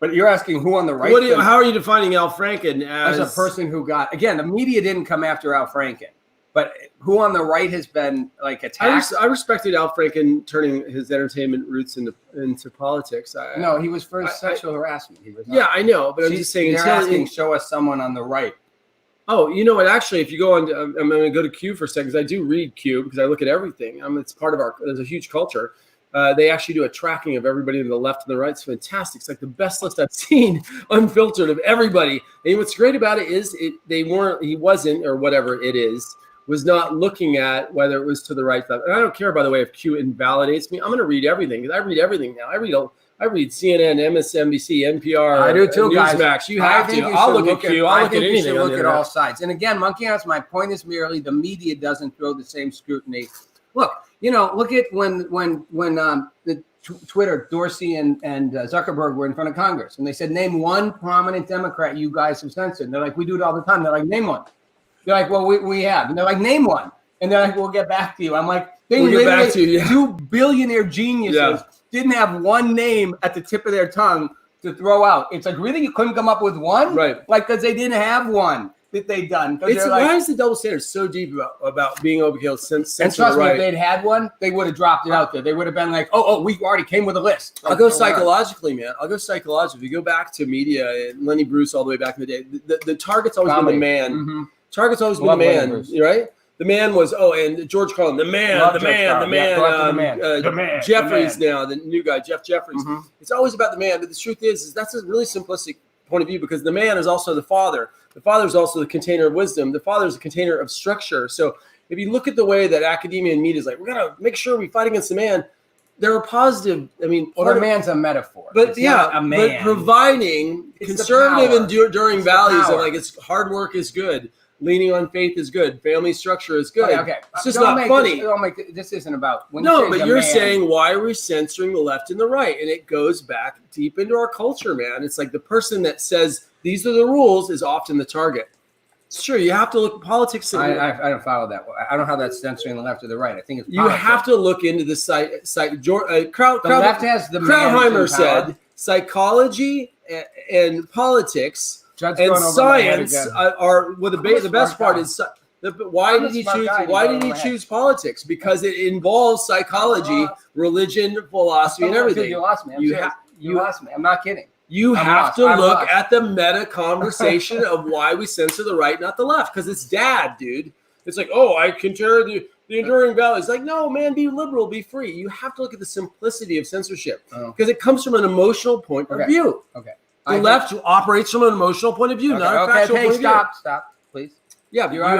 But you're asking who on the right? How are you defining Al Franken as a person who got, again, the media didn't come after Al Franken, but who on the right has been like attacked? I respected Al Franken turning his entertainment roots into politics. No, he was for sexual harassment. He was yeah, I know, but I'm just saying. They're asking, show us someone on the right. Oh, you know what? Actually, if you go on, I'm going to go to Q for a second because I do read Q because I look at everything. It's part of there's a huge culture. They actually do a tracking of everybody to the left and the right. It's fantastic. It's like the best list I've seen, unfiltered, of everybody. And what's great about it is he wasn't, or whatever it is, was not looking at whether it was to the right. And I don't care, by the way, if Q invalidates me. I'm going to read everything because I read everything now. I read CNN, MSNBC, NPR. I do too, Newsmax. Guys. You have to. I'll look at Q. I'll look at anything. You should look at all sides. And again, Monkey Arms, my point is merely the media doesn't throw the same scrutiny. Look, look at when the Twitter, Dorsey and Zuckerberg were in front of Congress, and they said, name one prominent Democrat you guys have censored. And they're like, we do it all the time. They're like, name one. They're like, well, we have. And they're like, name one. And they're like, we'll get back to you. I'm like, we'll get back to you. Yeah. 2 billionaire geniuses didn't have one name at the tip of their tongue to throw out. It's like, really? You couldn't come up with one? Right. Like, because they didn't have one that they'd done. Why is the double standard so deep about being overkill since and trust me, if they'd had one, they would have dropped it out there. They would have been like, oh, we already came with a list. I'll go psychologically, man. I'll go psychologically. You go back to media and Lenny Bruce all the way back in the day. The target's always been the man. Mm-hmm. Target's always been the man, right? The man was, and George Carlin, the man, Jeffries now, the new guy, Jeff Jeffries. Mm-hmm. It's always about the man, but the truth is that's a really simplistic point of view because the man is also the father. The father is also the container of wisdom. The father is a container of structure. So if you look at the way that academia and media is like, we're going to make sure we fight against the man, there are positive, the man's a metaphor. But a man. But providing conservative and enduring values of like it's hard work is good. Leaning on faith is good. Family structure is good. Okay. It's just not funny. This isn't about. But you're saying why are we censoring the left and the right? And it goes back deep into our culture, man. It's like the person that says these are the rules is often the target. It's true. You have to look at politics. I don't follow that. I don't know how that's censoring the left or the right. I think it's you have to look into the site. Left has the Krauthammer said psychology and politics. Judd's and science are the best part is why did he choose politics? Because it involves psychology, religion, philosophy, and everything. You lost me. You lost me. I'm not kidding. You have to look at the meta conversation of why we censor the right, not the left, because it's dad, dude. It's like, I consider the enduring values. Like, no, man, be liberal, be free. You have to look at the simplicity of censorship because it comes from an emotional point of view. Okay. The left operates from an emotional point of view, not a factual point of view. Stop, please. Yeah, you're on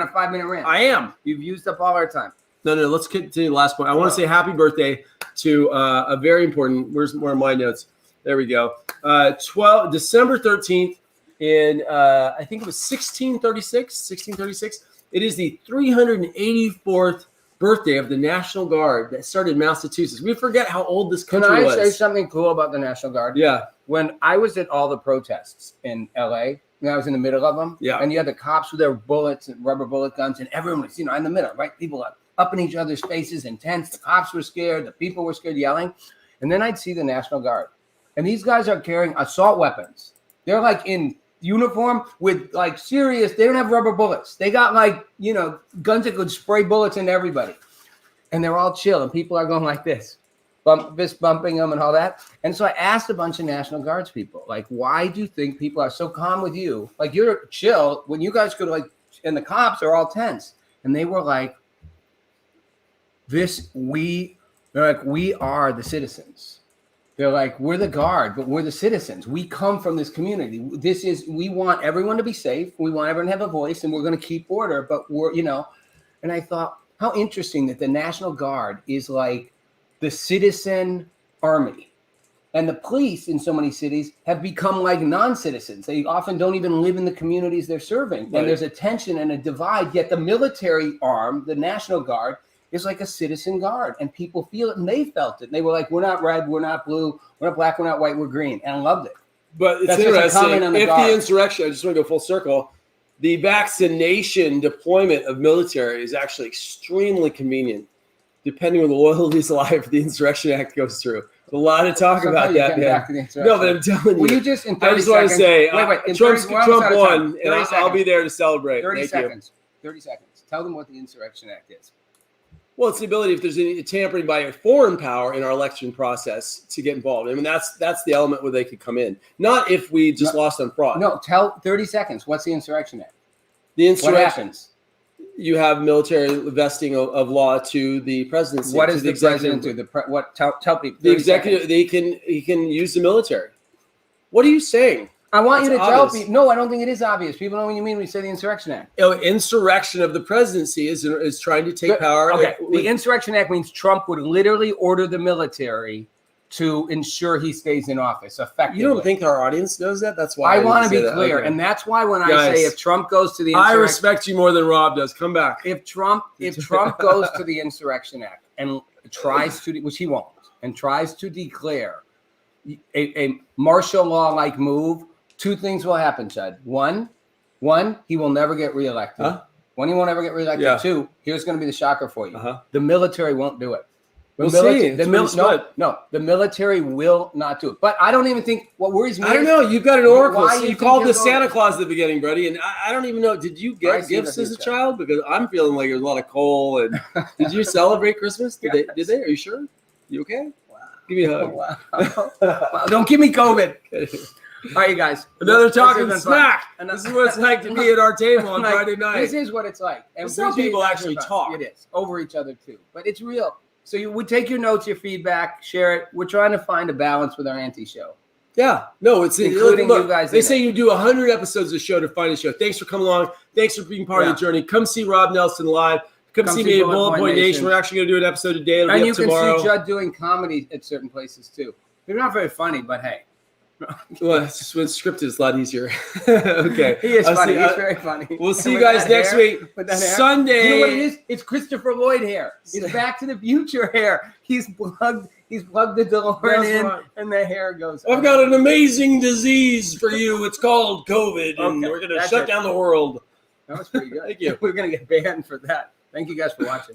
a 5-minute rant. I am. You've used up all our time. No, let's get to the last point. I want to say happy birthday to a very important, where are my notes? There we go. December 13th in, I think it was 1636. It is the 384th birthday of the National Guard that started in Massachusetts. We forget how old this country was. Can I say something cool about the National Guard? Yeah. When I was at all the protests in LA, and I was in the middle of them, and you had the cops with their bullets and rubber bullet guns, and everyone was, in the middle, right? People up in each other's faces, intense. The cops were scared. The people were scared, yelling. And then I'd see the National Guard. And these guys are carrying assault weapons. They're like in uniform with like serious, they don't have rubber bullets. They got like, guns that could spray bullets into everybody. And they're all chill. And people are going like this. Fist bumping them and all that. And so I asked a bunch of National Guards people, like, why do you think people are so calm with you? Like, you're chill when you guys go to and the cops are all tense. And they were like, we are the citizens. They're like, we're the guard, but we're the citizens. We come from this community. We want everyone to be safe. We want everyone to have a voice, and we're going to keep order. But we're, and I thought, how interesting that the National Guard is like the citizen army. And the police in so many cities have become like non-citizens. They often don't even live in the communities they're serving. Right. And there's a tension and a divide. Yet the military arm, the National Guard, is like a citizen guard, and people feel it, and they felt it. And they were like, we're not red, we're not blue, we're not black, we're not white, we're green. And I loved it. But it's interesting. If the insurrection, I just want to go full circle, the vaccination deployment of military is actually extremely convenient, depending on the loyalties life the Insurrection Act goes through. A lot of talk about that, man. No, but I'm telling you. Will you just, in 30 I just want to say, Trump won, and I'll I'll be there to celebrate. 30 Thank seconds. you. 30 seconds. Tell them what the Insurrection Act is. Well, it's the ability, if there's any tampering by a foreign power in our election process, to get involved. I mean, that's the element where they could come in. Not if we just lost on fraud. No, tell 30 seconds. What's the Insurrection Act? The insurrection. What happens? You have military vesting of law to the presidency. What does the president do? Tell people. The executive, he can use the military. What are you saying? I want you to tell people. No, I don't think it is obvious. People know what you mean when you say the Insurrection Act. Insurrection of the presidency is trying to take power. Okay, the Insurrection Act means Trump would literally order the military to ensure he stays in office effectively. You don't think our audience knows that? That's why I want to be clear, okay. And that's why when I say if Trump goes to the I respect you more than Rob does. Come back. If Trump goes to the Insurrection Act and tries to, which he won't, and tries to declare a martial law like move. Two things will happen, Chad. One, he will never get reelected. Huh? One, he won't ever get reelected. Yeah. Two, here's going to be the shocker for you. The military won't do it. We'll see. The military will not do it. But I don't even think what worries me. I don't know. You've got an oracle. So you called this Santa Claus at the beginning, buddy, and I don't even know. Did you get gifts as a child? Because I'm feeling like there's a lot of coal. And did you celebrate Christmas? Did they? Are you sure? You okay? Wow. Give me a hug. Wow. Don't give me COVID. All right, you guys. Another talking snack. This is what it's like to be at our table on Friday night. This is what it's like. And some people actually talk. It is. Over each other, too. But it's real. So we take your notes, your feedback, share it. We're trying to find a balance with our anti-show. Yeah. No, it's including you guys. They say you do 100 episodes of the show to find a show. Thanks for coming along. Thanks for being part of the journey. Come see Rob Nelson live. Come see me at Bullet Point Nation. We're actually going to do an episode today. It'll be up tomorrow. And you can see Judd doing comedy at certain places, too. They're not very funny, but hey. Well, it's just when scripted is a lot easier. Okay. He is funny. He's very funny. We'll see you guys next week. Sunday. You know what it is? It's Christopher Lloyd hair. It's Back to the Future hair. He's plugged the DeLorean in, and the hair goes. I've got an amazing disease for you. It's called COVID, and we're going to shut down the world. That was pretty good. Thank you. We're going to get banned for that. Thank you guys for watching.